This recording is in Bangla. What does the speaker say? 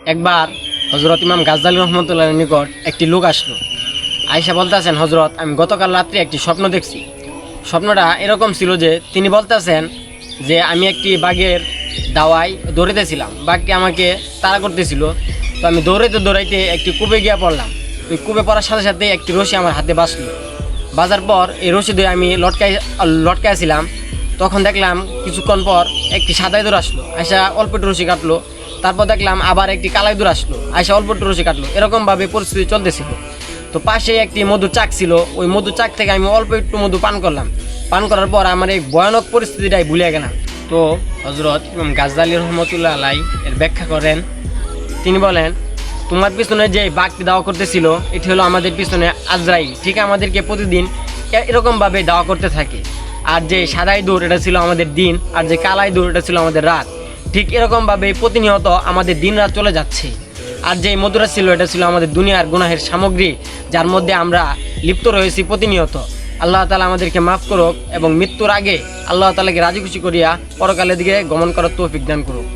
একবার হজরত ইমাম গাজ্জালী রহমতুল্লাহর নিকট একটি লোক আসলো। আয়েশা বলতেছেন, হজরত, আমি গতকাল রাত্রে একটি স্বপ্ন দেখছি। স্বপ্নটা এরকম ছিল যে তিনি বলতেছেন যে আমি একটি বাঘের দাওয়ায় দৌড়াইতেছিলাম, বাঘটি আমাকে তাড়া করতেছিল। তো আমি দৌড়াইতে দৌড়াইতে একটি কূপে গিয়ে পড়লাম। ওই কূপে পড়ার সাথে সাথে একটি রশি আমার হাতে বাঁচলো। বাজার পর এই রশি দিয়ে আমি লটকাইছিলাম। তখন দেখলাম কিছুক্ষণ পর একটি সাদা ইঁদুর আসলো, আয়সা অল্প একটু রশি কাটলো। তারপর দেখলাম আবার একটি কালা ইঁদুর আসলো, আয়সা অল্প একটু রশি কাটলো। এরকমভাবে পরিস্থিতি চলতেছিল। তো পাশে একটি মধুর চাক ছিল, ওই মধুর চাক থেকে আমি অল্প একটু মধু পান করলাম। পান করার পর আমার এই ভয়ানক পরিস্থিতিটাই ভুলে গেলাম। তো হজরত ইমাম গাজ্জালী রহমতুল্লাহ আলাই এর ব্যাখ্যা করেন। তিনি বলেন, তোমার পিছনে যে বাঘটি দাওয়া করতেছিল এটি হলো আমাদের পিছনে আজরাইল। ঠিক আমাদেরকে প্রতিদিন এরকমভাবে দাওয়া করতে থাকে। আর যে সাদা ইঁদুর এটা ছিল আমাদের দিন, আর যে কালা ইঁদুর এটা ছিল আমাদের রাত। ঠিক এরকমভাবে প্রতিনিয়ত আমাদের দিন রাত চলে যাচ্ছে। আর যে মধুরা ছিল এটা ছিল আমাদের দুনিয়ার গুনাহের সামগ্রী, যার মধ্যে আমরা লিপ্ত রয়েছি প্রতিনিয়ত। আল্লাহ তাআলা আমাদেরকে মাফ করুক এবং মৃত্যুর আগে আল্লাহ তাআলাকে রাজি খুশি করিয়া পরকালের দিকে গমন করার তৌফিক দান করুক।